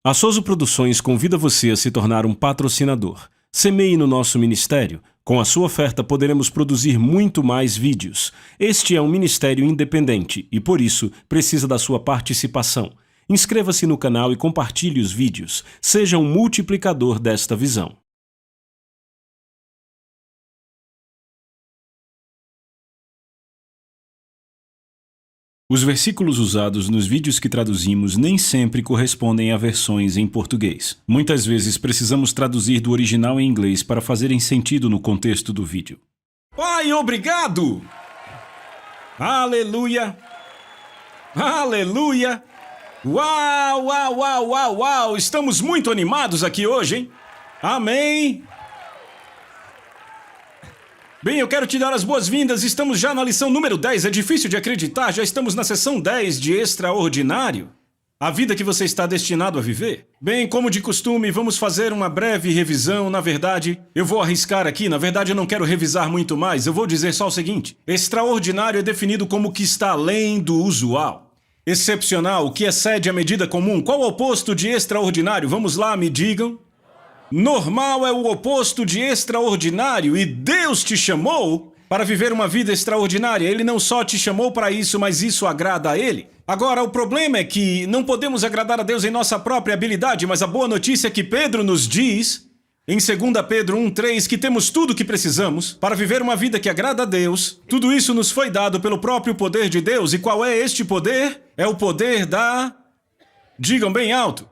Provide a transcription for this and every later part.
A Souza Produções convida você a se tornar um patrocinador. Semeie no nosso ministério. Com a sua oferta poderemos produzir muito mais vídeos. Este é um ministério independente e, por isso, precisa da sua participação. Inscreva-se no canal e compartilhe os vídeos. Seja um multiplicador desta visão. Os versículos usados nos vídeos que traduzimos nem sempre correspondem a versões em português. Muitas vezes precisamos traduzir do original em inglês para fazerem sentido no contexto do vídeo. Pai, obrigado! Aleluia! Aleluia! Uau, uau, uau, uau, uau! Estamos muito animados aqui hoje, hein? Amém! Bem, eu quero te dar as boas-vindas. Estamos já na lição número 10. É difícil de acreditar, já estamos na sessão 10 de Extraordinário. A vida que você está destinado a viver. Bem, como de costume, vamos fazer uma breve revisão. Na verdade, eu vou arriscar aqui. Na verdade, eu não quero revisar muito mais. Eu vou dizer só o seguinte. Extraordinário é definido como o que está além do usual. Excepcional, o que excede a medida comum. Qual o oposto de extraordinário? Vamos lá, me digam. Normal é o oposto de extraordinário e Deus te chamou para viver uma vida extraordinária. Ele não só te chamou para isso, mas isso agrada a Ele. Agora, o problema é que não podemos agradar a Deus em nossa própria habilidade, mas a boa notícia é que Pedro nos diz, em 2 Pedro 1,3, que temos tudo o que precisamos para viver uma vida que agrada a Deus. Tudo isso nos foi dado pelo próprio poder de Deus. E qual é este poder? É o poder da... Digam bem alto.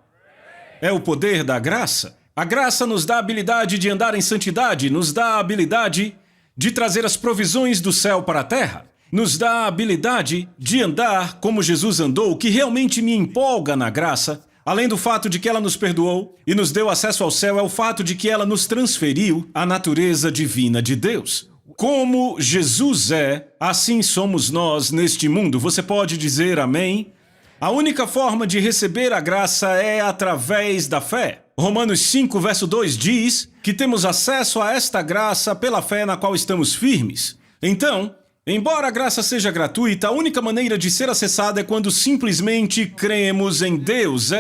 É o poder da graça. A graça nos dá a habilidade de andar em santidade, nos dá a habilidade de trazer as provisões do céu para a terra, nos dá a habilidade de andar como Jesus andou, o que realmente me empolga na graça, além do fato de que ela nos perdoou e nos deu acesso ao céu, é o fato de que ela nos transferiu a natureza divina de Deus. Como Jesus é, assim somos nós neste mundo. Você pode dizer amém? A única forma de receber a graça é através da fé. Romanos 5, verso 2 diz que temos acesso a esta graça pela fé na qual estamos firmes. Então, embora a graça seja gratuita, a única maneira de ser acessada é quando simplesmente cremos em Deus.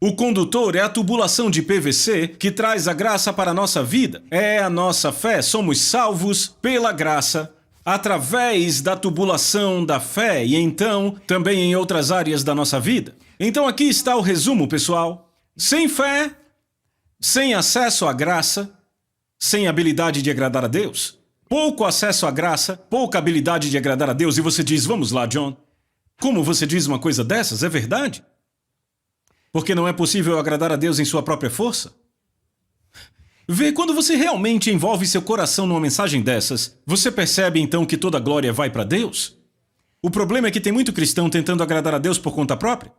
O condutor, é a tubulação de PVC que traz a graça para a nossa vida. É a nossa fé, somos salvos pela graça, através da tubulação da fé e então também em outras áreas da nossa vida. Então aqui está o resumo, pessoal. Sem fé, sem acesso à graça, sem habilidade de agradar a Deus. Pouco acesso à graça, pouca habilidade de agradar a Deus. E você diz, vamos lá, John. Como você diz uma coisa dessas? É verdade? Porque não é possível agradar a Deus em sua própria força? Vê, quando você realmente envolve seu coração numa mensagem dessas, você percebe então que toda a glória vai para Deus? O problema é que tem muito cristão tentando agradar a Deus por conta própria.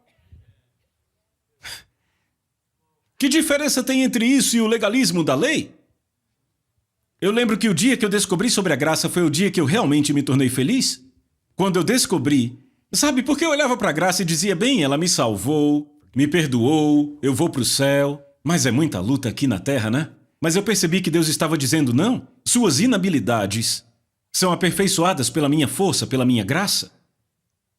Que diferença tem entre isso e o legalismo da lei? Eu lembro que o dia que eu descobri sobre a graça foi o dia que eu realmente me tornei feliz. Quando eu descobri, sabe, porque eu olhava para a graça e dizia, bem, ela me salvou, me perdoou, eu vou para o céu, mas é muita luta aqui na terra, né? Mas eu percebi que Deus estava dizendo, não, suas inabilidades são aperfeiçoadas pela minha força, pela minha graça.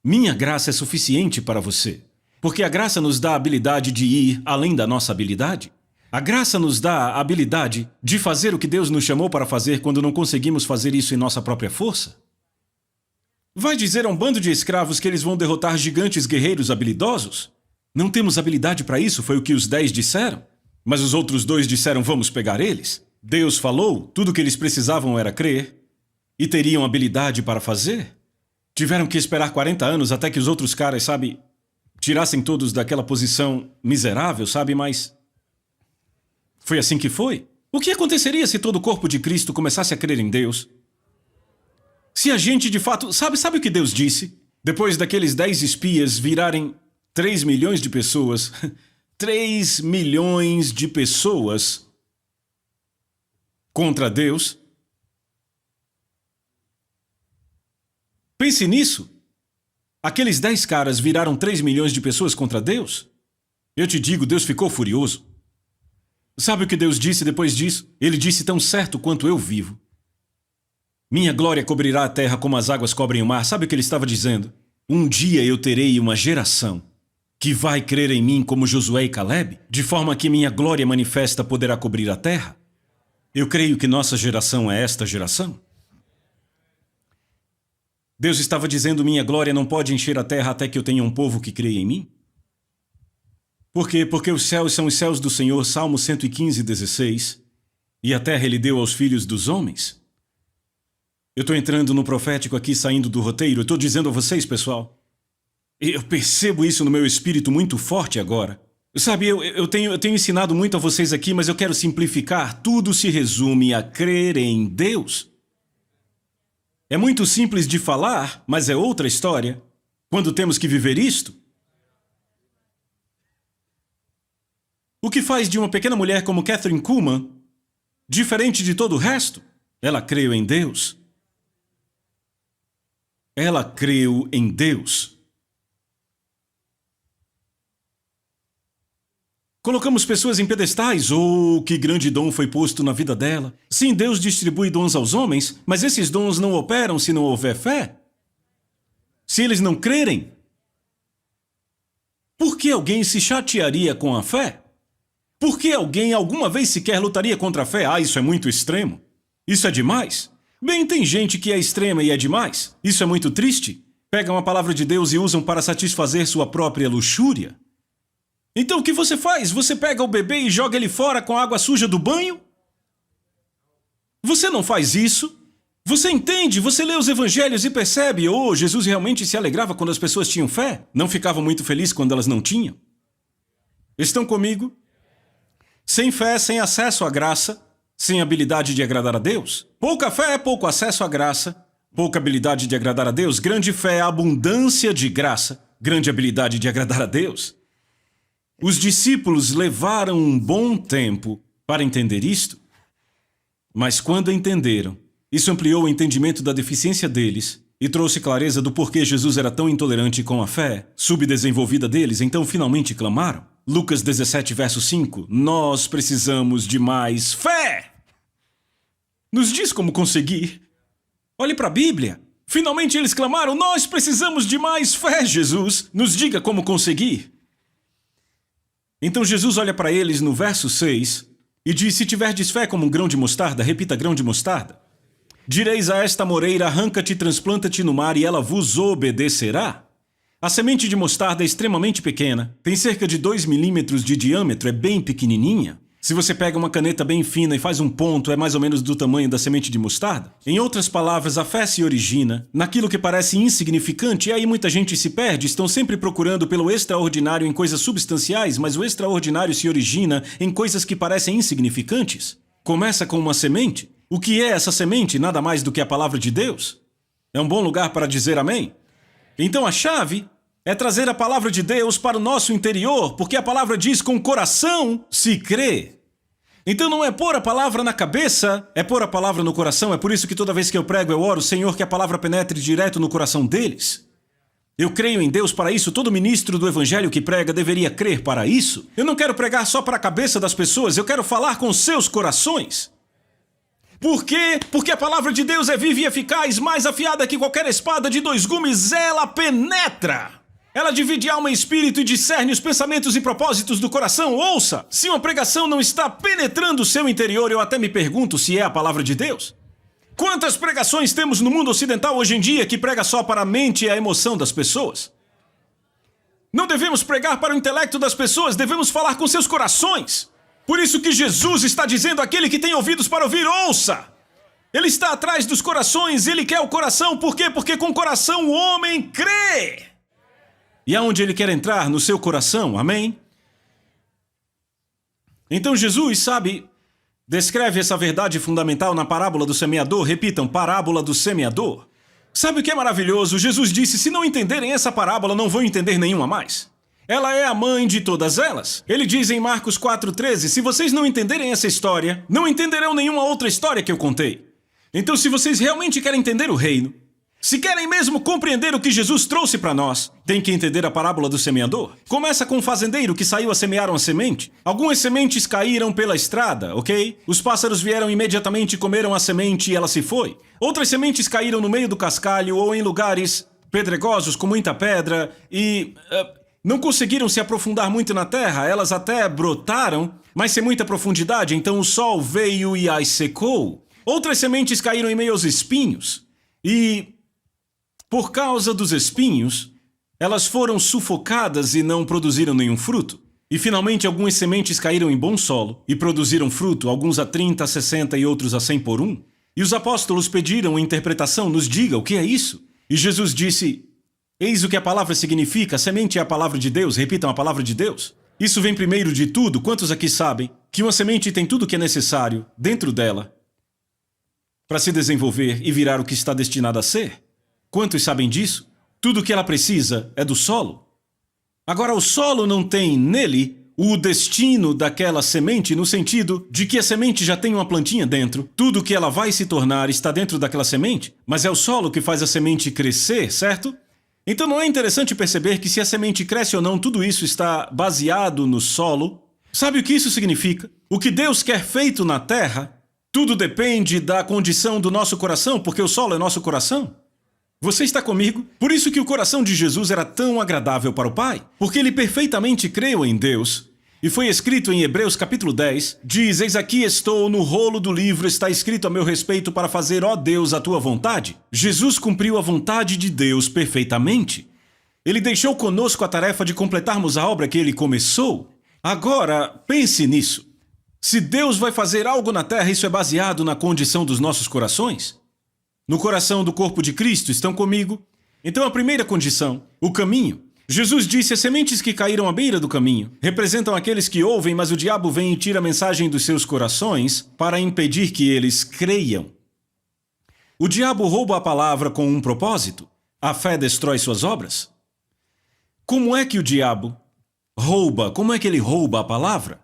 Minha graça é suficiente para você. Porque a graça nos dá a habilidade de ir além da nossa habilidade. A graça nos dá a habilidade de fazer o que Deus nos chamou para fazer quando não conseguimos fazer isso em nossa própria força. Vai dizer a um bando de escravos que eles vão derrotar gigantes guerreiros habilidosos? Não temos habilidade para isso, foi o que os 10 disseram. Mas os outros 2 disseram, vamos pegar eles. Deus falou, tudo o que eles precisavam era crer. E teriam habilidade para fazer. Tiveram que esperar 40 anos até que os outros caras, sabe... tirassem todos daquela posição miserável, sabe? Mas foi assim que foi. O que aconteceria se todo o corpo de Cristo começasse a crer em Deus? Se a gente de fato... Sabe o que Deus disse? Depois daqueles 10 espias virarem 3 milhões de pessoas... 3 milhões de pessoas contra Deus? Pense nisso. Aqueles 10 caras viraram 3 milhões de pessoas contra Deus? Eu te digo, Deus ficou furioso. Sabe o que Deus disse depois disso? Ele disse, tão certo quanto eu vivo. Minha glória cobrirá a terra como as águas cobrem o mar. Sabe o que ele estava dizendo? Um dia eu terei uma geração que vai crer em mim como Josué e Caleb, de forma que minha glória manifesta poderá cobrir a terra? Eu creio que nossa geração é esta geração. Deus estava dizendo: minha glória não pode encher a terra até que eu tenha um povo que creia em mim. Por quê? Porque os céus são os céus do Senhor, Salmo 115, 16, e a terra ele deu aos filhos dos homens. Eu estou entrando no profético aqui, saindo do roteiro. Eu estou dizendo a vocês, pessoal, eu percebo isso no meu espírito muito forte agora. Sabe, eu tenho ensinado muito a vocês aqui, mas eu quero simplificar. Tudo se resume a crer em Deus. É muito simples de falar, mas é outra história quando temos que viver isto. O que faz de uma pequena mulher como Kathryn Kuhlman diferente de todo o resto? Ela creu em Deus. Ela creu em Deus. Colocamos pessoas em pedestais. Oh, que grande dom foi posto na vida dela. Sim, Deus distribui dons aos homens, mas esses dons não operam se não houver fé. Se eles não crerem. Por que alguém se chatearia com a fé? Por que alguém alguma vez sequer lutaria contra a fé? Ah, isso é muito extremo. Isso é demais. Bem, tem gente que é extrema e é demais. Isso é muito triste. Pegam a palavra de Deus e usam para satisfazer sua própria luxúria. Então o que você faz? Você pega o bebê e joga ele fora com a água suja do banho? Você não faz isso. Você entende, você lê os evangelhos e percebe: oh, Jesus realmente se alegrava quando as pessoas tinham fé. Não ficava muito feliz quando elas não tinham. Estão comigo? Sem fé, sem acesso à graça, sem habilidade de agradar a Deus. Pouca fé é pouco acesso à graça, pouca habilidade de agradar a Deus. Grande fé é abundância de graça, grande habilidade de agradar a Deus. Os discípulos levaram um bom tempo para entender isto, mas quando entenderam, isso ampliou o entendimento da deficiência deles e trouxe clareza do porquê Jesus era tão intolerante com a fé subdesenvolvida deles. Então finalmente clamaram. Lucas 17, verso 5. Nós precisamos de mais fé. Nos diz como conseguir. Olhe para a Bíblia. Finalmente eles clamaram: nós precisamos de mais fé, Jesus. Nos diga como conseguir. Então Jesus olha para eles no verso 6 e diz: se tiverdes fé como um grão de mostarda, repita, grão de mostarda, direis a esta moreira: arranca-te e transplanta-te no mar, e ela vos obedecerá. A semente de mostarda é extremamente pequena, tem cerca de 2 milímetros de diâmetro, é bem pequenininha. Se você pega uma caneta bem fina e faz um ponto, é mais ou menos do tamanho da semente de mostarda. Em outras palavras, a fé se origina naquilo que parece insignificante, e aí muita gente se perde. Estão sempre procurando pelo extraordinário em coisas substanciais, mas o extraordinário se origina em coisas que parecem insignificantes. Começa com uma semente. O que é essa semente? Nada mais do que a palavra de Deus. É um bom lugar para dizer amém? Então a chave é trazer a palavra de Deus para o nosso interior, porque a palavra diz: com o coração se crê. Então não é pôr a palavra na cabeça, é pôr a palavra no coração. É por isso que toda vez que eu prego, eu oro: Senhor, que a palavra penetre direto no coração deles. Eu creio em Deus para isso. Todo ministro do evangelho que prega deveria crer para isso. Eu não quero pregar só para a cabeça das pessoas, eu quero falar com seus corações. Por quê? Porque a palavra de Deus é viva e eficaz, mais afiada que qualquer espada de 2 gumes. Ela penetra. Ela divide alma e espírito e discerne os pensamentos e propósitos do coração. Ouça, se uma pregação não está penetrando o seu interior, eu até me pergunto se é a palavra de Deus. Quantas pregações temos no mundo ocidental hoje em dia que prega só para a mente e a emoção das pessoas? Não devemos pregar para o intelecto das pessoas, devemos falar com seus corações. Por isso que Jesus está dizendo: aquele que tem ouvidos para ouvir, ouça. Ele está atrás dos corações, ele quer o coração. Por quê? Porque com o coração o homem crê. E aonde ele quer entrar? No seu coração, amém? Então Jesus, descreve essa verdade fundamental na parábola do semeador. Repitam, parábola do semeador. Sabe o que é maravilhoso? Jesus disse: se não entenderem essa parábola, não vão entender nenhuma mais. Ela é a mãe de todas elas. Ele diz em Marcos 4,13, se vocês não entenderem essa história, não entenderão nenhuma outra história que eu contei. Então, se vocês realmente querem entender o reino, se querem mesmo compreender o que Jesus trouxe para nós, tem que entender a parábola do semeador. Começa com um fazendeiro que saiu a semear uma semente. Algumas sementes caíram pela estrada, ok? Os pássaros vieram imediatamente, comeram a semente e ela se foi. Outras sementes caíram no meio do cascalho ou em lugares pedregosos com muita pedra e não conseguiram se aprofundar muito na terra, elas até brotaram, mas sem muita profundidade, então o sol veio e as secou. Outras sementes caíram em meio aos espinhos, e por causa dos espinhos, elas foram sufocadas e não produziram nenhum fruto. E finalmente algumas sementes caíram em bom solo e produziram fruto, alguns a 30, a 60 e outros a 100 por um. E os apóstolos pediram interpretação, nos diga o que é isso. E Jesus disse, eis o que a palavra significa, a semente é a palavra de Deus, repitam a palavra de Deus. Isso vem primeiro de tudo, quantos aqui sabem que uma semente tem tudo o que é necessário dentro dela para se desenvolver e virar o que está destinado a ser? Quantos sabem disso? Tudo o que ela precisa é do solo. Agora, o solo não tem nele o destino daquela semente no sentido de que a semente já tem uma plantinha dentro, tudo o que ela vai se tornar está dentro daquela semente, mas é o solo que faz a semente crescer, certo? Então não é interessante perceber que se a semente cresce ou não, tudo isso está baseado no solo? Sabe o que isso significa? O que Deus quer feito na terra, tudo depende da condição do nosso coração, porque o solo é nosso coração. Você está comigo? Por isso que o coração de Jesus era tão agradável para o Pai, porque ele perfeitamente creu em Deus. E foi escrito em Hebreus capítulo 10, diz, eis aqui estou, no rolo do livro está escrito a meu respeito para fazer, ó Deus, a tua vontade. Jesus cumpriu a vontade de Deus perfeitamente. Ele deixou conosco a tarefa de completarmos a obra que ele começou. Agora, pense nisso. Se Deus vai fazer algo na terra, isso é baseado na condição dos nossos corações? No coração do corpo de Cristo, estão comigo? Então a primeira condição, o caminho. Jesus disse, as sementes que caíram à beira do caminho representam aqueles que ouvem, mas o diabo vem e tira a mensagem dos seus corações para impedir que eles creiam. O diabo rouba a palavra com um propósito. A fé destrói suas obras. Como é que o diabo rouba? Como é que ele rouba a palavra?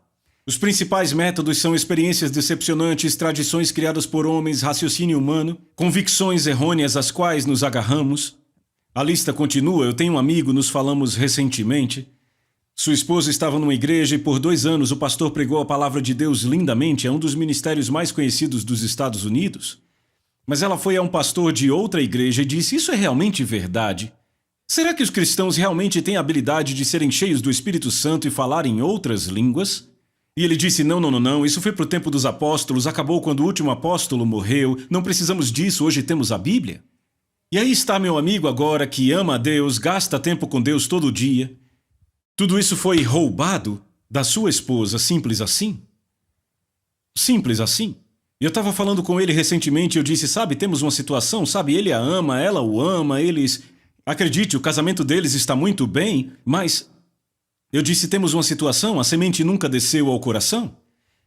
Os principais métodos são experiências decepcionantes, tradições criadas por homens, raciocínio humano, convicções errôneas às quais nos agarramos. A lista continua, eu tenho um amigo, nos falamos recentemente. Sua esposa estava numa igreja e por 2 anos o pastor pregou a palavra de Deus lindamente, é um dos ministérios mais conhecidos dos Estados Unidos. Mas ela foi a um pastor de outra igreja e disse, isso é realmente verdade? Será que os cristãos realmente têm a habilidade de serem cheios do Espírito Santo e falar em outras línguas? E ele disse, não, isso foi para o tempo dos apóstolos, acabou quando o último apóstolo morreu, não precisamos disso, hoje temos a Bíblia. E aí está meu amigo agora que ama a Deus, gasta tempo com Deus todo dia. Tudo isso foi roubado da sua esposa, simples assim? Simples assim. E eu estava falando com ele recentemente, eu disse, sabe, temos uma situação, sabe, ele a ama, ela o ama, eles... Acredite, o casamento deles está muito bem, mas... Eu disse, temos uma situação, a semente nunca desceu ao coração.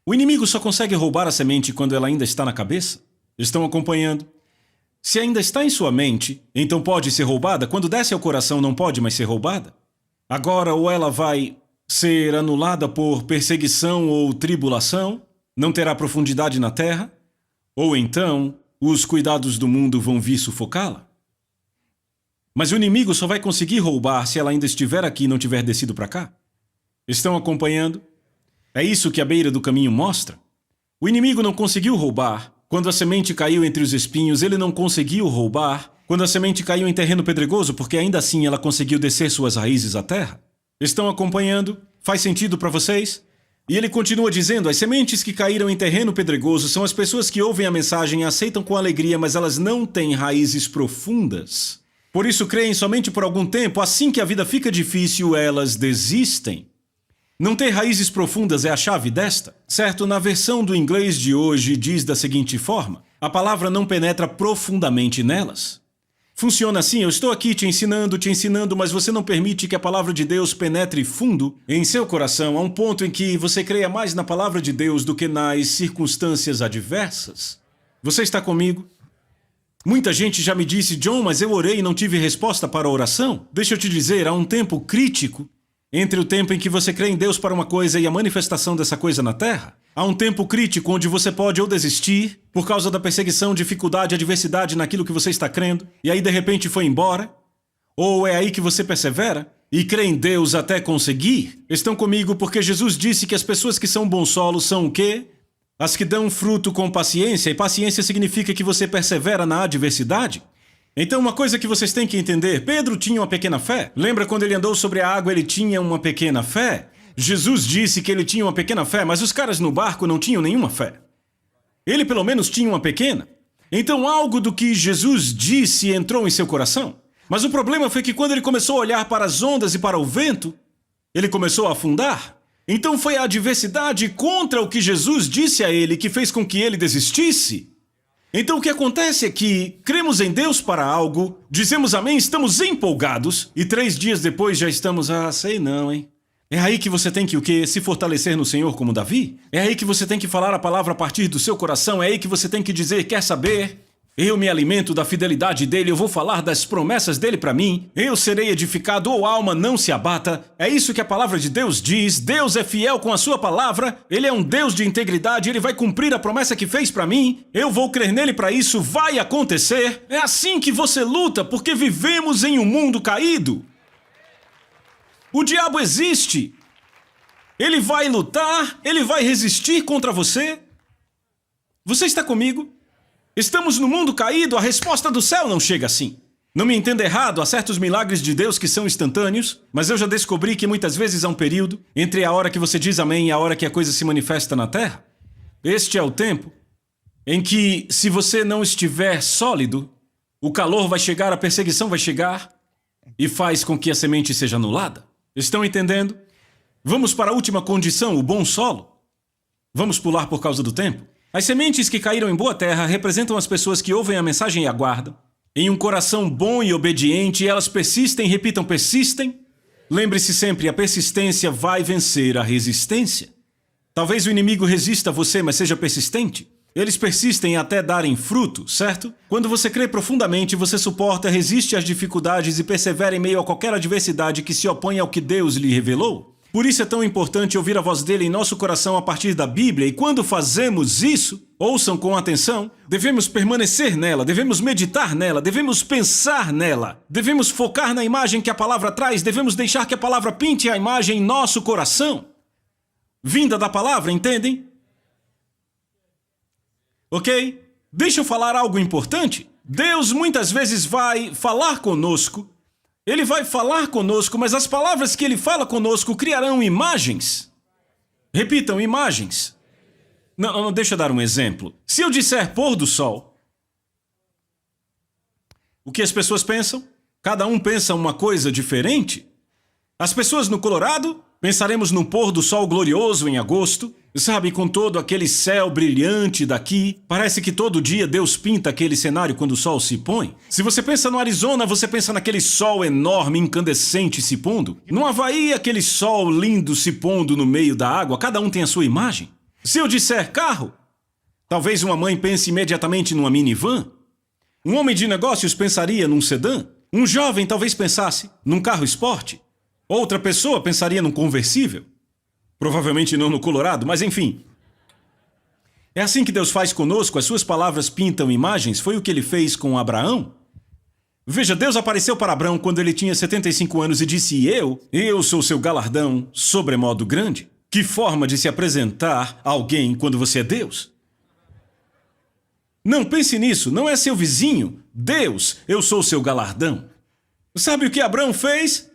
O inimigo só consegue roubar a semente quando ela ainda está na cabeça. Estão acompanhando? Se ainda está em sua mente, então pode ser roubada. Quando desce ao coração, não pode mais ser roubada. Agora, ou ela vai ser anulada por perseguição ou tribulação, não terá profundidade na terra, ou então os cuidados do mundo vão vir sufocá-la. Mas o inimigo só vai conseguir roubar se ela ainda estiver aqui e não tiver descido para cá. Estão acompanhando? É isso que a beira do caminho mostra. O inimigo não conseguiu roubar quando a semente caiu entre os espinhos, ele não conseguiu roubar quando a semente caiu em terreno pedregoso, porque ainda assim ela conseguiu descer suas raízes à terra. Estão acompanhando? Faz sentido para vocês? E ele continua dizendo, as sementes que caíram em terreno pedregoso são as pessoas que ouvem a mensagem e aceitam com alegria, mas elas não têm raízes profundas. Por isso creem somente por algum tempo, assim que a vida fica difícil, elas desistem. Não ter raízes profundas é a chave desta, certo? Na versão do inglês de hoje diz da seguinte forma, a palavra não penetra profundamente nelas. Funciona assim, eu estou aqui te ensinando, mas você não permite que a palavra de Deus penetre fundo em seu coração, a um ponto em que você creia mais na palavra de Deus do que nas circunstâncias adversas. Você está comigo? Muita gente já me disse, John, mas eu orei e não tive resposta para a oração. Deixa eu te dizer, há um tempo crítico entre o tempo em que você crê em Deus para uma coisa e a manifestação dessa coisa na terra. Há um tempo crítico onde você pode ou desistir por causa da perseguição, dificuldade, adversidade naquilo que você está crendo, e aí de repente foi embora. Ou é aí que você persevera e crê em Deus até conseguir. Estão comigo porque Jesus disse que as pessoas que são bons solos são o quê? As que dão fruto com paciência, e paciência significa que você persevera na adversidade. Então, uma coisa que vocês têm que entender, Pedro tinha uma pequena fé. Lembra quando ele andou sobre a água, ele tinha uma pequena fé? Jesus disse que ele tinha uma pequena fé, mas os caras no barco não tinham nenhuma fé. Ele pelo menos tinha uma pequena. Então, algo do que Jesus disse entrou em seu coração. Mas o problema foi que quando ele começou a olhar para as ondas e para o vento, ele começou a afundar. Então foi a adversidade contra o que Jesus disse a ele que fez com que ele desistisse. Então o que acontece é que cremos em Deus para algo, dizemos amém, estamos empolgados, e 3 dias depois já estamos, sei não, hein? É aí que você tem que o quê? Se fortalecer no Senhor como Davi? É aí que você tem que falar a palavra a partir do seu coração? É aí que você tem que dizer, quer saber? Eu me alimento da fidelidade dele, eu vou falar das promessas dele para mim. Eu serei edificado, ou alma não se abata. É isso que a palavra de Deus diz. Deus é fiel com a sua palavra. Ele é um Deus de integridade, ele vai cumprir a promessa que fez para mim. Eu vou crer nele para isso, vai acontecer. É assim que você luta, porque vivemos em um mundo caído. O diabo existe. Ele vai lutar, ele vai resistir contra você. Você está comigo? Estamos no mundo caído, a resposta do céu não chega assim. Não me entenda errado, há certos milagres de Deus que são instantâneos, mas eu já descobri que muitas vezes há um período entre a hora que você diz amém e a hora que a coisa se manifesta na terra. Este é o tempo em que, se você não estiver sólido, o calor vai chegar, a perseguição vai chegar e faz com que a semente seja anulada. Estão entendendo? Vamos para a última condição, o bom solo. Vamos pular por causa do tempo. As sementes que caíram em boa terra representam as pessoas que ouvem a mensagem e aguardam. Em um coração bom e obediente, elas persistem, repitam, persistem. Lembre-se sempre, a persistência vai vencer a resistência. Talvez o inimigo resista a você, mas seja persistente. Eles persistem até darem fruto, certo? Quando você crê profundamente, você suporta, resiste às dificuldades e persevera em meio a qualquer adversidade que se opõe ao que Deus lhe revelou. Por isso é tão importante ouvir a voz dele em nosso coração a partir da Bíblia, e quando fazemos isso, ouçam com atenção, devemos permanecer nela, devemos meditar nela, devemos pensar nela, devemos focar na imagem que a palavra traz, devemos deixar que a palavra pinte a imagem em nosso coração. Vinda da palavra, entendem? Ok? Deixa eu falar algo importante. Deus muitas vezes vai falar conosco. Ele vai falar conosco, mas as palavras que ele fala conosco criarão imagens. Repitam, imagens. Não, deixa eu dar um exemplo. Se eu disser pôr do sol, o que as pessoas pensam? Cada um pensa uma coisa diferente. As pessoas no Colorado, pensaremos no pôr do sol glorioso em agosto. Sabe, com todo aquele céu brilhante daqui, parece que todo dia Deus pinta aquele cenário quando o sol se põe. Se você pensa no Arizona, você pensa naquele sol enorme, incandescente se pondo. No Havaí, aquele sol lindo se pondo no meio da água, cada um tem a sua imagem. Se eu disser carro, talvez uma mãe pense imediatamente numa minivan. Um homem de negócios pensaria num sedã. Um jovem talvez pensasse num carro esporte. Outra pessoa pensaria num conversível. Provavelmente não no Colorado, mas enfim. É assim que Deus faz conosco, as suas palavras pintam imagens, foi o que ele fez com Abraão. Veja, Deus apareceu para Abraão quando ele tinha 75 anos e disse, eu sou seu galardão sobremodo grande. Que forma de se apresentar a alguém quando você é Deus? Não pense nisso, não é seu vizinho. Deus, eu sou seu galardão. Sabe o que Abraão fez?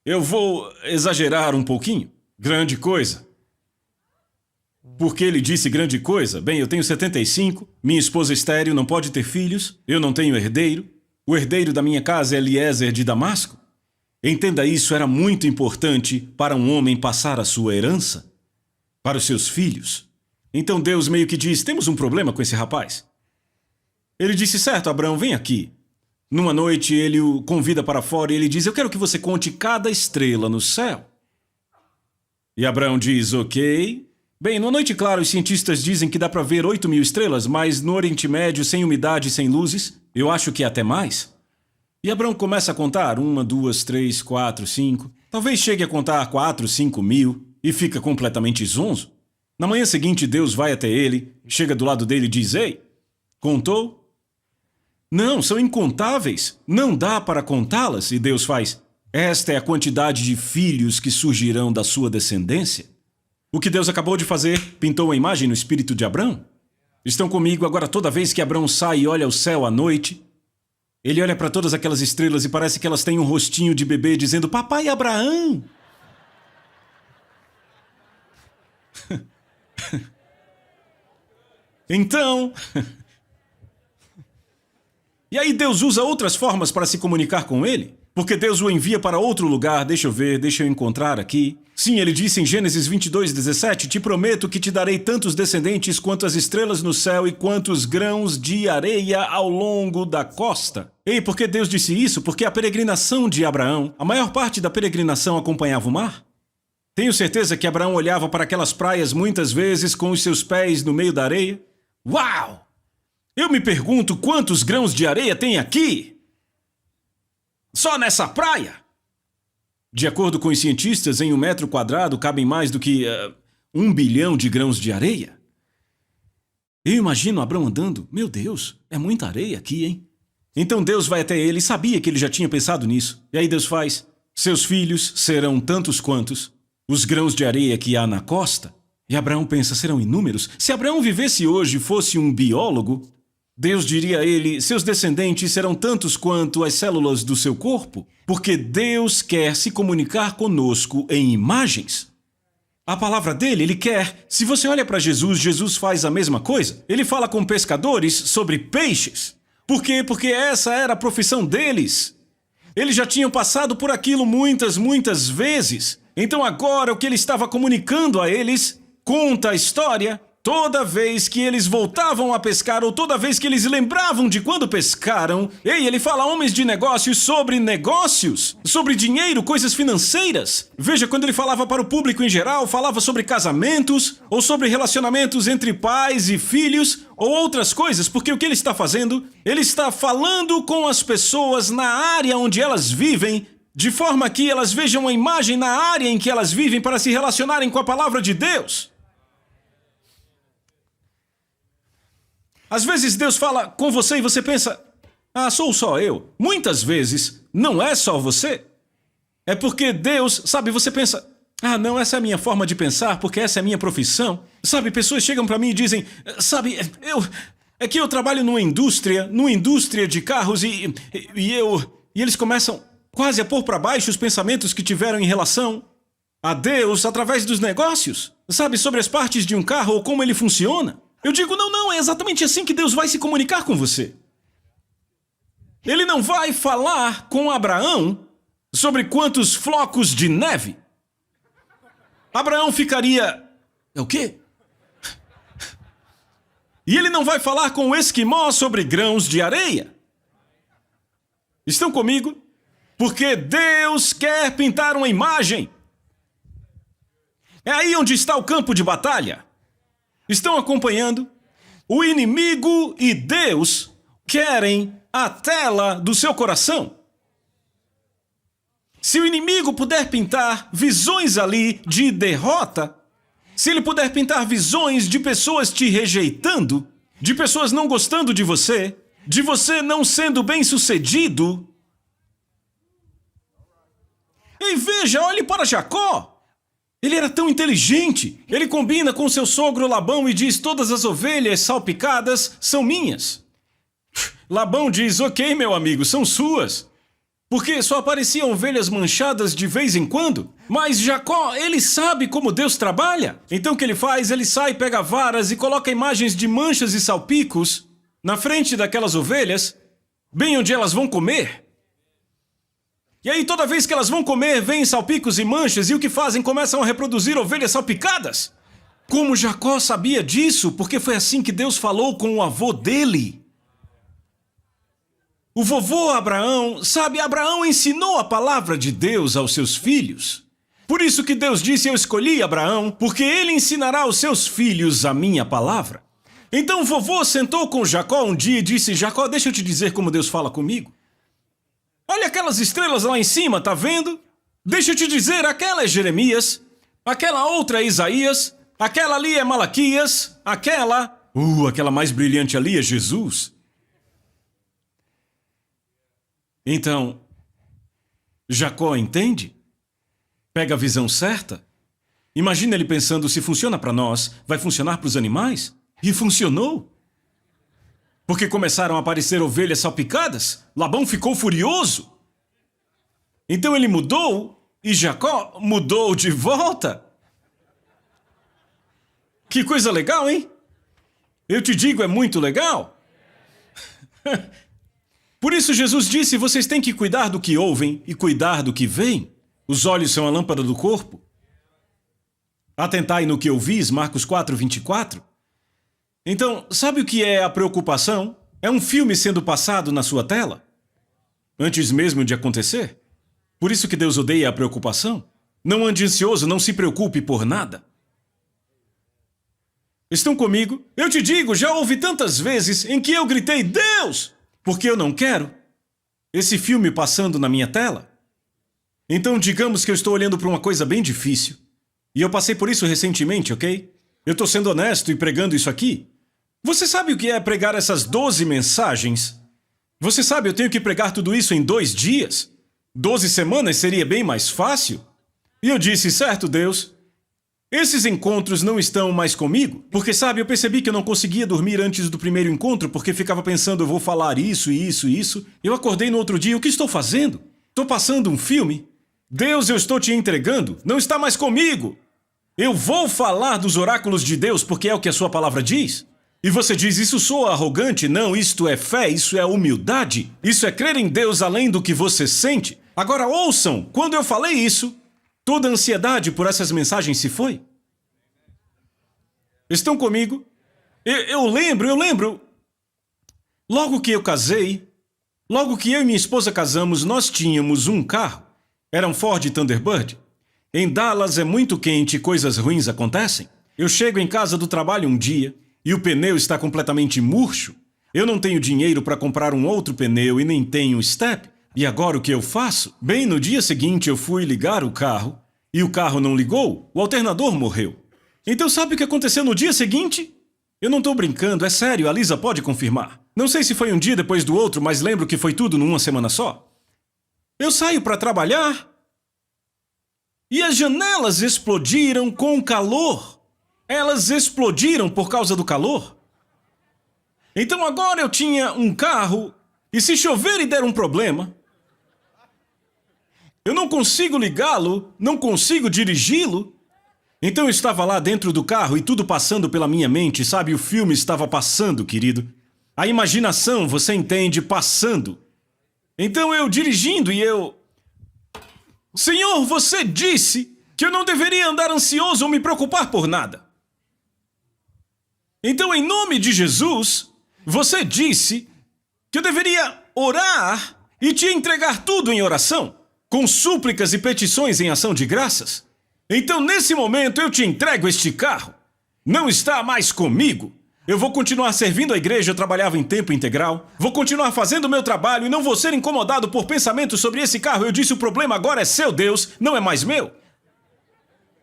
Eu vou exagerar um pouquinho. Grande coisa. Por que ele disse grande coisa? Bem, eu tenho 75, minha esposa é estéril, não pode ter filhos, eu não tenho herdeiro. O herdeiro da minha casa é Eliezer de Damasco. Entenda isso, era muito importante para um homem passar a sua herança para os seus filhos. Então Deus meio que diz, temos um problema com esse rapaz. Ele disse, certo, Abraão, vem aqui. Numa noite ele o convida para fora e ele diz, eu quero que você conte cada estrela no céu. E Abraão diz, ok. Bem, numa noite clara, os cientistas dizem que dá para ver 8.000 estrelas, mas no Oriente Médio, sem umidade e sem luzes, eu acho que é até mais. E Abraão começa a contar 1, 2, 3, 4, 5. Talvez chegue a contar 4, 5 mil e fica completamente zonzo. Na manhã seguinte, Deus vai até ele, chega do lado dele e diz, ei, contou? Não, são incontáveis. Não dá para contá-las. E Deus faz, esta é a quantidade de filhos que surgirão da sua descendência. O que Deus acabou de fazer, pintou a imagem no espírito de Abraão. Estão comigo agora toda vez que Abraão sai e olha o céu à noite, Ele olha para todas aquelas estrelas e parece que elas têm um rostinho de bebê dizendo: Papai Abraão! Então... E aí Deus usa outras formas para se comunicar com ele? Porque Deus o envia para outro lugar. Deixa eu ver, deixa eu encontrar aqui. Sim, ele disse em Gênesis 22:17: Te prometo que te darei tantos descendentes quanto as estrelas no céu e quantos grãos de areia ao longo da costa. Ei, por que Deus disse isso? Porque a peregrinação de Abraão, a maior parte da peregrinação acompanhava o mar. Tenho certeza que Abraão olhava para aquelas praias muitas vezes com os seus pés no meio da areia. Uau! Eu me pergunto quantos grãos de areia tem aqui? Só nessa praia? De acordo com os cientistas, em 1 metro quadrado cabem mais do que 1 bilhão de grãos de areia. Eu imagino Abraão andando. Meu Deus, é muita areia aqui, hein? Então Deus vai até ele e sabia que ele já tinha pensado nisso. E aí Deus faz: seus filhos serão tantos quantos os grãos de areia que há na costa. E Abraão pensa: serão inúmeros? Se Abraão vivesse hoje e fosse um biólogo, Deus diria a ele: seus descendentes serão tantos quanto as células do seu corpo, porque Deus quer se comunicar conosco em imagens. A palavra dele, ele quer. Se você olha para Jesus, Jesus faz a mesma coisa. Ele fala com pescadores sobre peixes. Por quê? Porque essa era a profissão deles. Eles já tinham passado por aquilo muitas vezes. Então agora o que ele estava comunicando a eles conta a história. Toda vez que eles voltavam a pescar ou toda vez que eles lembravam de quando pescaram, ele fala a homens de negócios, sobre dinheiro, coisas financeiras. Veja, quando ele falava para o público em geral, falava sobre casamentos ou sobre relacionamentos entre pais e filhos ou outras coisas, porque o que ele está fazendo? Ele está falando com as pessoas na área onde elas vivem, de forma que elas vejam a imagem na área em que elas vivem para se relacionarem com a palavra de Deus. Às vezes Deus fala com você e você pensa: ah, sou só eu. Muitas vezes não é só você. É porque Deus, sabe, você pensa: ah, não, essa é a minha forma de pensar, porque essa é a minha profissão. Sabe, pessoas chegam para mim e dizem: sabe, é que eu trabalho numa indústria de carros e eles começam quase a pôr para baixo os pensamentos que tiveram em relação a Deus através dos negócios. Sabe, sobre as partes de um carro ou como ele funciona. Eu digo: não, é exatamente assim que Deus vai se comunicar com você. Ele não vai falar com Abraão sobre quantos flocos de neve. Abraão ficaria: é o quê? E ele não vai falar com o esquimó sobre grãos de areia. Estão comigo? Porque Deus quer pintar uma imagem. É aí onde está o campo de batalha. Estão acompanhando? O inimigo e Deus querem a tela do seu coração. Se o inimigo puder pintar visões ali de derrota, se ele puder pintar visões de pessoas te rejeitando, de pessoas não gostando de você não sendo bem-sucedido. E veja, olhe para Jacó. Ele era tão inteligente. Ele combina com seu sogro Labão e diz: todas as ovelhas salpicadas são minhas. Labão diz: ok, meu amigo, são suas. Porque só apareciam ovelhas manchadas de vez em quando. Mas Jacó, ele sabe como Deus trabalha. Então o que ele faz? Ele sai, pega varas e coloca imagens de manchas e salpicos na frente daquelas ovelhas, bem onde elas vão comer. E aí toda vez que elas vão comer, vêm salpicos e manchas, e o que fazem? Começam a reproduzir ovelhas salpicadas. Como Jacó sabia disso? Porque foi assim que Deus falou com o avô dele. O vovô Abraão, sabe, Abraão ensinou a palavra de Deus aos seus filhos. Por isso que Deus disse: eu escolhi Abraão, porque ele ensinará aos seus filhos a minha palavra. Então o vovô sentou com Jacó um dia e disse: Jacó, deixa eu te dizer como Deus fala comigo. Olha aquelas estrelas lá em cima, tá vendo? Deixa eu te dizer, aquela é Jeremias, aquela outra é Isaías, aquela ali é Malaquias, aquela mais brilhante ali é Jesus. Então, Jacó entende? Pega a visão certa? Imagina ele pensando: se funciona para nós, vai funcionar para os animais? E funcionou. Porque começaram a aparecer ovelhas salpicadas, Labão ficou furioso. Então ele mudou e Jacó mudou de volta. Que coisa legal, hein? Eu te digo, é muito legal. Por isso Jesus disse, vocês têm que cuidar do que ouvem e cuidar do que veem. Os olhos são a lâmpada do corpo. Atentai no que ouvis, Marcos 4:24. Então, sabe o que é a preocupação? É um filme sendo passado na sua tela, antes mesmo de acontecer. Por isso que Deus odeia a preocupação. Não ande ansioso, não se preocupe por nada. Estão comigo? Eu te digo, já houve tantas vezes em que eu gritei, Deus, porque eu não quero esse filme passando na minha tela. Então, digamos que eu estou olhando para uma coisa bem difícil. E eu passei por isso recentemente, ok? Eu estou sendo honesto e pregando isso aqui. Você sabe o que é pregar essas 12 mensagens? Você sabe, eu tenho que pregar tudo isso em 2 dias. 12 semanas seria bem mais fácil. E eu disse, certo, Deus, esses encontros não estão mais comigo. Porque, sabe, eu percebi que eu não conseguia dormir antes do primeiro encontro porque ficava pensando, eu vou falar isso, isso, isso. Eu acordei no outro dia, o que estou fazendo? Estou passando um filme? Deus, eu estou te entregando, não está mais comigo. Eu vou falar dos oráculos de Deus porque é o que a sua palavra diz. E você diz, isso soa arrogante? Não, isto é fé, isso é humildade. Isso é crer em Deus além do que você sente. Agora ouçam, quando eu falei isso, toda a ansiedade por essas mensagens se foi. Estão comigo? Eu lembro. Logo que eu casei, logo que eu e minha esposa casamos, nós tínhamos um carro. Era um Ford Thunderbird. Em Dallas é muito quente e coisas ruins acontecem. Eu chego em casa do trabalho um dia e o pneu está completamente murcho. Eu não tenho dinheiro para comprar um outro pneu e nem tenho step. E agora o que eu faço? Bem, no dia seguinte eu fui ligar o carro e o carro não ligou, o alternador morreu. Então sabe o que aconteceu no dia seguinte? Eu não estou brincando, é sério, a Lisa pode confirmar. Não sei se foi um dia depois do outro, mas lembro que foi tudo numa semana só. Eu saio para trabalhar e as janelas explodiram com calor. Elas explodiram por causa do calor. Então agora eu tinha um carro e se chover e der um problema, eu não consigo ligá-lo, não consigo dirigi-lo. Então eu estava lá dentro do carro e tudo passando pela minha mente, sabe? O filme estava passando, querido. A imaginação, você entende, passando. Então eu dirigindo e eu... Senhor, você disse que eu não deveria andar ansioso ou me preocupar por nada. Então, em nome de Jesus, você disse que eu deveria orar e te entregar tudo em oração, com súplicas e petições em ação de graças. Então, nesse momento, eu te entrego este carro. Não está mais comigo. Eu vou continuar servindo a igreja, eu trabalhava em tempo integral. Vou continuar fazendo o meu trabalho e não vou ser incomodado por pensamentos sobre esse carro. Eu disse, o problema agora é seu, Deus, não é mais meu.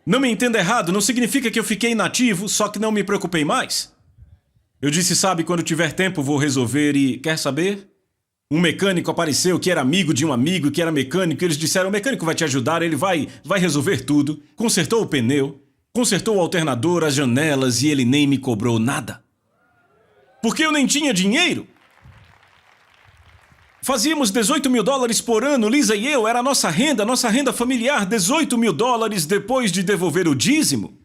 Não me entenda errado, não significa que eu fiquei inativo, só que não me preocupei mais. Eu disse, sabe, quando tiver tempo vou resolver e... Quer saber? Um mecânico apareceu que era amigo de um amigo que era mecânico. Eles disseram, o mecânico vai te ajudar, ele vai resolver tudo. Consertou o pneu, consertou o alternador, as janelas e ele nem me cobrou nada. Porque eu nem tinha dinheiro. Fazíamos $18 mil por ano, Lisa e eu, era a nossa renda familiar, $18 mil depois de devolver o dízimo.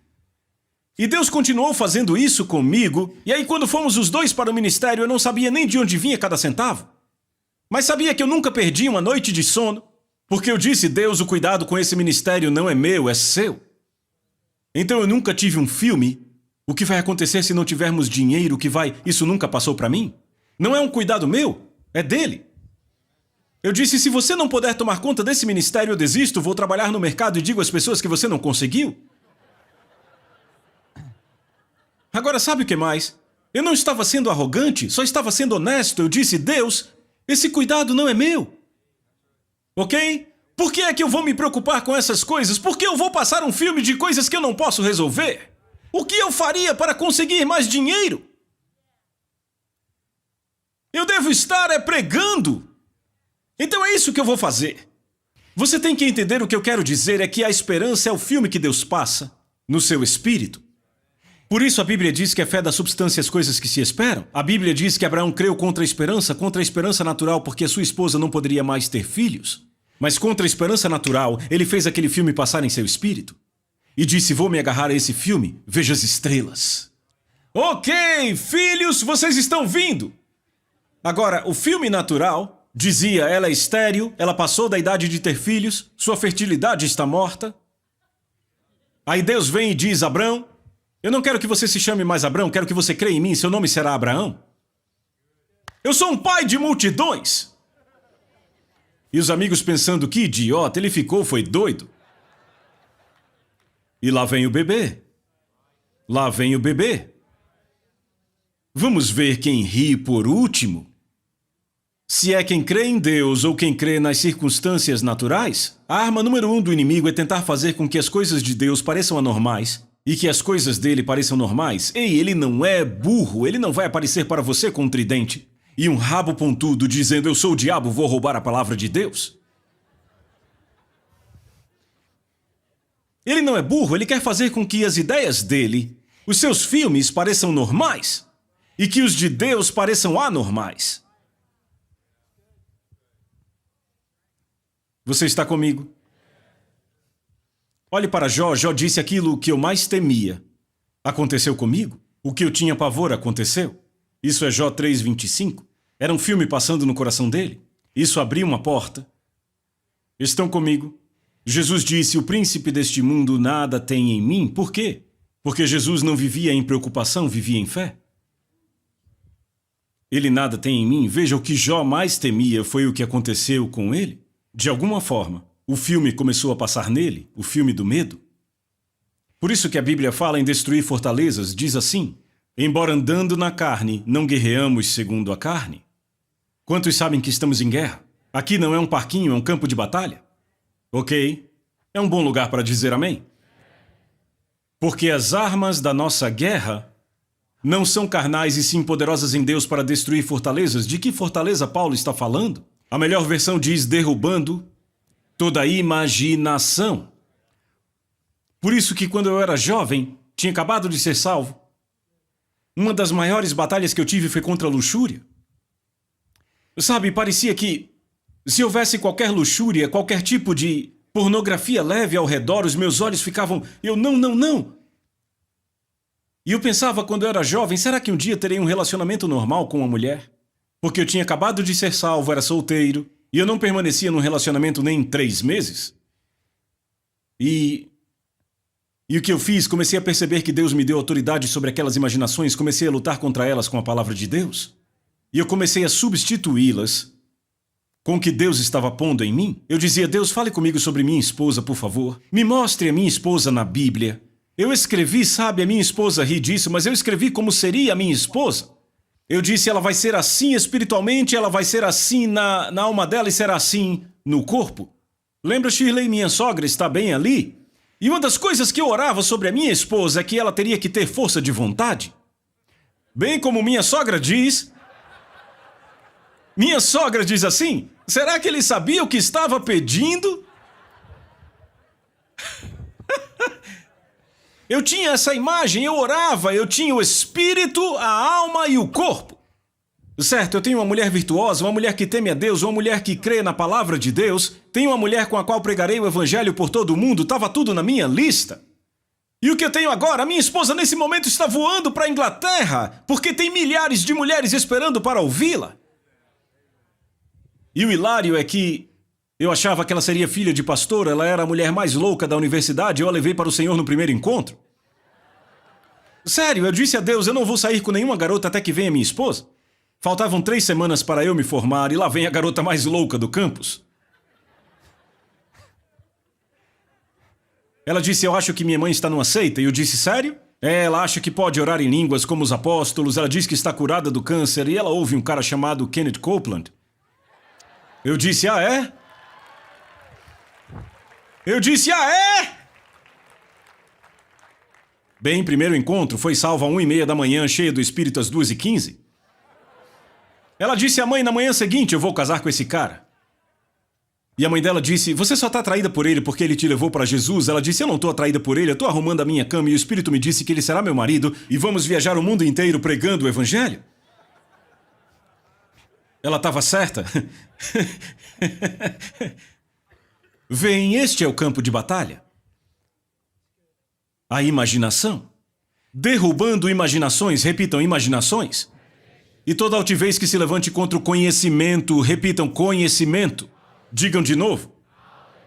E Deus continuou fazendo isso comigo, e aí quando fomos os dois para o ministério, eu não sabia nem de onde vinha cada centavo. Mas sabia que eu nunca perdi uma noite de sono, porque eu disse, Deus, o cuidado com esse ministério não é meu, é seu. Então eu nunca tive um filme. O que vai acontecer se não tivermos dinheiro? Isso nunca passou para mim? Não é um cuidado meu, é dele. Eu disse, se você não puder tomar conta desse ministério, eu desisto, vou trabalhar no mercado e digo às pessoas que você não conseguiu. Agora sabe o que mais? Eu não estava sendo arrogante, só estava sendo honesto. Eu disse, Deus, esse cuidado não é meu. Ok? Por que é que eu vou me preocupar com essas coisas? Por que eu vou passar um filme de coisas que eu não posso resolver? O que eu faria para conseguir mais dinheiro? Eu devo estar pregando. Então é isso que eu vou fazer. Você tem que entender o que eu quero dizer é que a esperança é o filme que Deus passa no seu espírito. Por isso a Bíblia diz que é fé da substância as coisas que se esperam. A Bíblia diz que Abraão creu contra a esperança natural porque a sua esposa não poderia mais ter filhos. Mas contra a esperança natural, ele fez aquele filme passar em seu espírito. E disse, vou me agarrar a esse filme, veja as estrelas. Ok, filhos, vocês estão vindo! Agora, o filme natural dizia, ela é estéril, ela passou da idade de ter filhos, sua fertilidade está morta. Aí Deus vem e diz, Abrão, eu não quero que você se chame mais Abrão, quero que você creia em mim, seu nome será Abraão. Eu sou um pai de multidões. E os amigos pensando, que idiota, ele ficou, foi doido. E lá vem o bebê. Lá vem o bebê. Vamos ver quem ri por último. Se é quem crê em Deus ou quem crê nas circunstâncias naturais, a arma número 1 do inimigo é tentar fazer com que as coisas de Deus pareçam anormais e que as coisas dele pareçam normais. Ei, ele não é burro, ele não vai aparecer para você com um tridente e um rabo pontudo dizendo, eu sou o diabo, vou roubar a palavra de Deus. Ele não é burro, ele quer fazer com que as ideias dele, os seus filmes pareçam normais e que os de Deus pareçam anormais. Você está comigo? Olhe para Jó, Jó disse aquilo que eu mais temia. Aconteceu comigo? O que eu tinha pavor aconteceu? Isso é Jó 3:25. Era um filme passando no coração dele. Isso abriu uma porta. Estão comigo? Jesus disse, o príncipe deste mundo nada tem em mim. Por quê? Porque Jesus não vivia em preocupação, vivia em fé. Ele nada tem em mim. Veja, o que Jó mais temia foi o que aconteceu com ele. De alguma forma, o filme começou a passar nele, o filme do medo. Por isso que a Bíblia fala em destruir fortalezas, diz assim, embora andando na carne, não guerreamos segundo a carne. Quantos sabem que estamos em guerra? Aqui não é um parquinho, é um campo de batalha? Ok, é um bom lugar para dizer amém. Porque as armas da nossa guerra não são carnais e sim poderosas em Deus para destruir fortalezas. De que fortaleza Paulo está falando? A melhor versão diz derrubando toda imaginação. Por isso que quando eu era jovem, tinha acabado de ser salvo, uma das maiores batalhas que eu tive foi contra a luxúria. Sabe, parecia que se houvesse qualquer luxúria, qualquer tipo de pornografia leve ao redor, os meus olhos ficavam, não. E eu pensava quando eu era jovem, será que um dia terei um relacionamento normal com uma mulher? Porque eu tinha acabado de ser salvo, era solteiro, e eu não permanecia num relacionamento nem 3 meses. E o que eu fiz? Comecei a perceber que Deus me deu autoridade sobre aquelas imaginações, comecei a lutar contra elas com a palavra de Deus. E eu comecei a substituí-las com o que Deus estava pondo em mim. Eu dizia, Deus, fale comigo sobre minha esposa, por favor. Me mostre a minha esposa na Bíblia. Eu escrevi, sabe, a minha esposa ri disso, mas eu escrevi como seria a minha esposa. Eu disse, ela vai ser assim espiritualmente, ela vai ser assim na alma dela e será assim no corpo. Lembra, Shirley, minha sogra está bem ali? E uma das coisas que eu orava sobre a minha esposa é que ela teria que ter força de vontade. Bem como minha sogra diz... Minha sogra diz assim, será que ele sabia o que estava pedindo? Eu tinha essa imagem, eu orava, eu tinha o espírito, a alma e o corpo. Certo, eu tenho uma mulher virtuosa, uma mulher que teme a Deus, uma mulher que crê na palavra de Deus, tenho uma mulher com a qual pregarei o evangelho por todo o mundo, estava tudo na minha lista. E o que eu tenho agora? A minha esposa nesse momento está voando para a Inglaterra, porque tem milhares de mulheres esperando para ouvi-la. E o hilário é que eu achava que ela seria filha de pastor, ela era a mulher mais louca da universidade, eu a levei para o Senhor no primeiro encontro. Sério, eu disse a Deus, eu não vou sair com nenhuma garota até que venha minha esposa. Faltavam 3 semanas para eu me formar e lá vem a garota mais louca do campus. Ela disse, eu acho que minha mãe está numa seita, e eu disse, sério? Ela acha que pode orar em línguas como os apóstolos, ela diz que está curada do câncer e ela ouve um cara chamado Kenneth Copeland. Eu disse, ah, é? Eu disse, ah, é? Bem, primeiro encontro foi salvo às 1h30 da manhã, cheia do Espírito às 2h15. Ela disse à mãe, na manhã seguinte, eu vou casar com esse cara. E a mãe dela disse, você só está atraída por ele porque ele te levou para Jesus? Ela disse, eu não estou atraída por ele, eu estou arrumando a minha cama e o Espírito me disse que ele será meu marido e vamos viajar o mundo inteiro pregando o Evangelho. Ela estava certa. Vem, este é o campo de batalha. A imaginação. Derrubando imaginações, repitam, imaginações. E toda altivez que se levante contra o conhecimento, repitam, conhecimento. Digam de novo.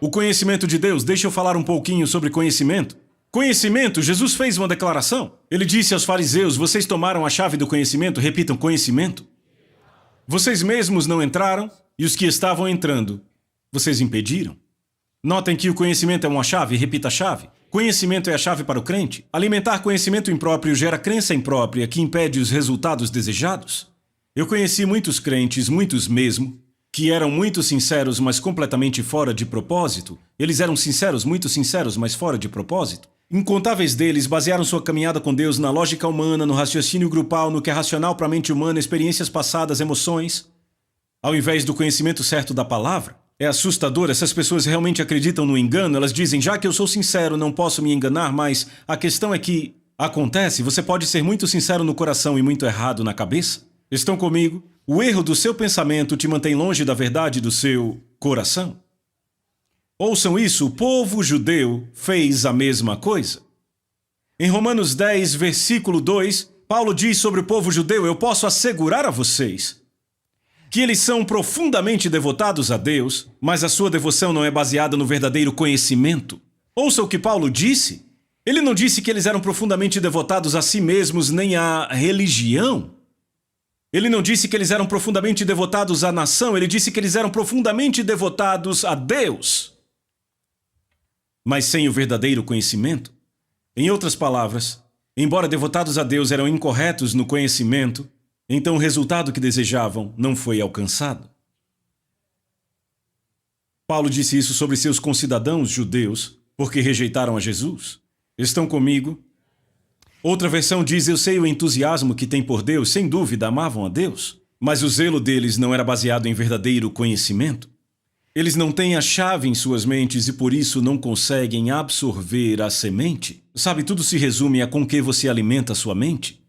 O conhecimento de Deus. Deixa eu falar um pouquinho sobre conhecimento. Conhecimento, Jesus fez uma declaração. Ele disse aos fariseus, vocês tomaram a chave do conhecimento, repitam, conhecimento. Vocês mesmos não entraram e os que estavam entrando, vocês impediram. Notem que o conhecimento é uma chave, repita a chave. Conhecimento é a chave para o crente. Alimentar conhecimento impróprio gera crença imprópria que impede os resultados desejados. Eu conheci muitos crentes, muitos mesmo, que eram muito sinceros, mas completamente fora de propósito. Eles eram sinceros, muito sinceros, mas fora de propósito. Incontáveis deles basearam sua caminhada com Deus na lógica humana, no raciocínio grupal, no que é racional para a mente humana, experiências passadas, emoções, ao invés do conhecimento certo da palavra. É assustador, essas pessoas realmente acreditam no engano, elas dizem, já que eu sou sincero, não posso me enganar, mas a questão é que acontece, você pode ser muito sincero no coração e muito errado na cabeça. Estão comigo? O erro do seu pensamento te mantém longe da verdade do seu coração. Ouçam isso, o povo judeu fez a mesma coisa. Em Romanos 10, versículo 2, Paulo diz sobre o povo judeu, eu posso assegurar a vocês que eles são profundamente devotados a Deus, mas a sua devoção não é baseada no verdadeiro conhecimento. Ouça o que Paulo disse. Ele não disse que eles eram profundamente devotados a si mesmos nem à religião. Ele não disse que eles eram profundamente devotados à nação, ele disse que eles eram profundamente devotados a Deus, mas sem o verdadeiro conhecimento. Em outras palavras, embora devotados a Deus eram incorretos no conhecimento, então o resultado que desejavam não foi alcançado. Paulo disse isso sobre seus concidadãos judeus, porque rejeitaram a Jesus. Estão comigo? Outra versão diz, eu sei o entusiasmo que têm por Deus, sem dúvida amavam a Deus, mas o zelo deles não era baseado em verdadeiro conhecimento. Eles não têm a chave em suas mentes e por isso não conseguem absorver a semente. Sabe, tudo se resume a com que você alimenta a sua mente.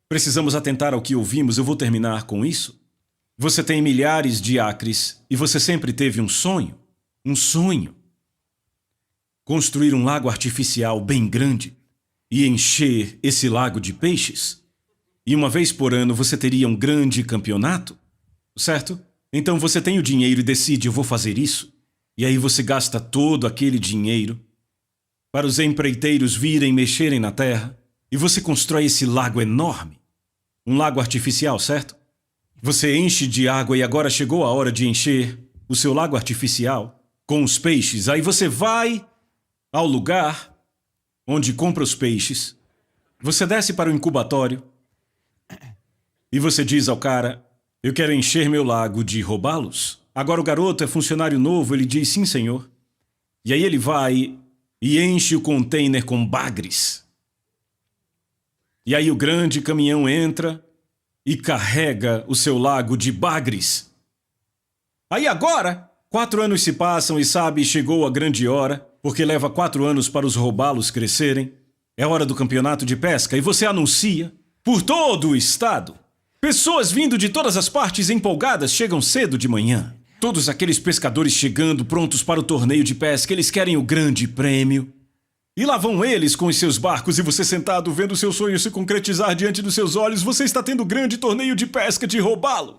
Precisamos atentar ao que ouvimos, eu vou terminar com isso. Você tem milhares de acres e você sempre teve um sonho. Um sonho. Construir um lago artificial bem grande e encher esse lago de peixes. E uma vez por ano você teria um grande campeonato, certo? Então você tem o dinheiro e decide, eu vou fazer isso. E aí você gasta todo aquele dinheiro para os empreiteiros virem mexerem na terra. E você constrói esse lago enorme. Um lago artificial, certo? Você enche de água e agora chegou a hora de encher o seu lago artificial com os peixes. Aí você vai ao lugar onde compra os peixes. Você desce para o incubatório e você diz ao cara, eu quero encher meu lago de robalos. Agora o garoto é funcionário novo, ele diz, sim, senhor. E aí ele vai e enche o container com bagres. E aí o grande caminhão entra e carrega o seu lago de bagres. Aí agora, 4 anos se passam e sabe, chegou a grande hora, porque leva 4 anos para os robalos crescerem. É hora do campeonato de pesca e você anuncia por todo o estado. Pessoas vindo de todas as partes empolgadas chegam cedo de manhã. Todos aqueles pescadores chegando prontos para o torneio de pesca, eles querem o grande prêmio. E lá vão eles com os seus barcos e você sentado vendo seu sonho se concretizar diante dos seus olhos, você está tendo o grande torneio de pesca de robalo.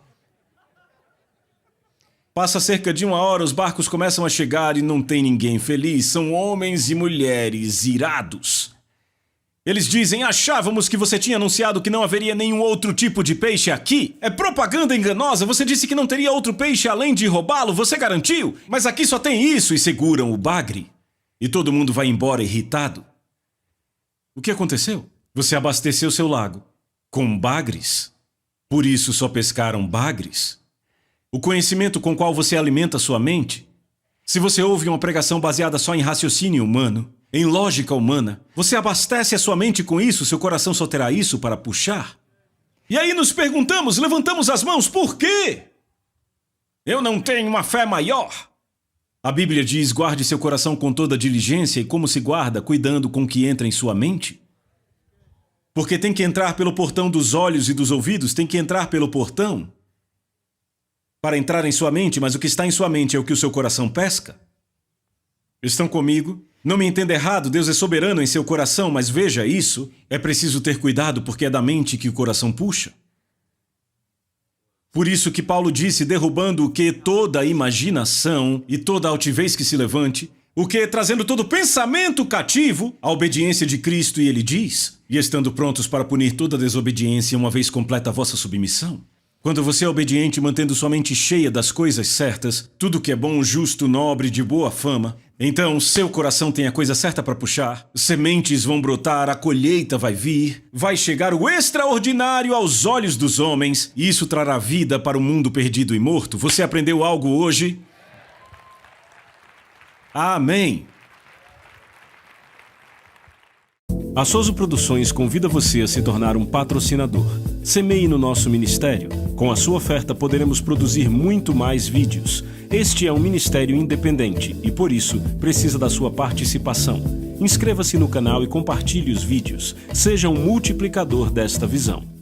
Passa cerca de 1 hora, os barcos começam a chegar e não tem ninguém feliz, são homens e mulheres irados. Eles dizem, achávamos que você tinha anunciado que não haveria nenhum outro tipo de peixe aqui. É propaganda enganosa, você disse que não teria outro peixe além de robalo, você garantiu, mas aqui só tem isso e seguram o bagre. E todo mundo vai embora irritado. O que aconteceu? Você abasteceu seu lago com bagres. Por isso só pescaram bagres. O conhecimento com qual você alimenta sua mente. Se você ouve uma pregação baseada só em raciocínio humano, em lógica humana, você abastece a sua mente com isso, seu coração só terá isso para puxar. E aí nos perguntamos, levantamos as mãos, por quê? Eu não tenho uma fé maior. A Bíblia diz: guarde seu coração com toda diligência, e como se guarda, cuidando com o que entra em sua mente. Porque tem que entrar pelo portão dos olhos e dos ouvidos, tem que entrar pelo portão para entrar em sua mente, mas o que está em sua mente é o que o seu coração pesca. Estão comigo? Não me entenda errado, Deus é soberano em seu coração, mas veja isso, é preciso ter cuidado porque é da mente que o coração puxa. Por isso que Paulo disse, derrubando o que? Toda imaginação e toda altivez que se levante, o que? Trazendo todo pensamento cativo à obediência de Cristo, e ele diz, e estando prontos para punir toda desobediência uma vez completa a vossa submissão. Quando você é obediente, mantendo sua mente cheia das coisas certas, tudo que é bom, justo, nobre, de boa fama, então seu coração tem a coisa certa para puxar, sementes vão brotar, a colheita vai vir, vai chegar o extraordinário aos olhos dos homens, e isso trará vida para o mundo perdido e morto. Você aprendeu algo hoje? Amém! A Souza Produções convida você a se tornar um patrocinador. Semeie no nosso ministério. Com a sua oferta poderemos produzir muito mais vídeos. Este é um ministério independente e, por isso, precisa da sua participação. Inscreva-se no canal e compartilhe os vídeos. Seja um multiplicador desta visão.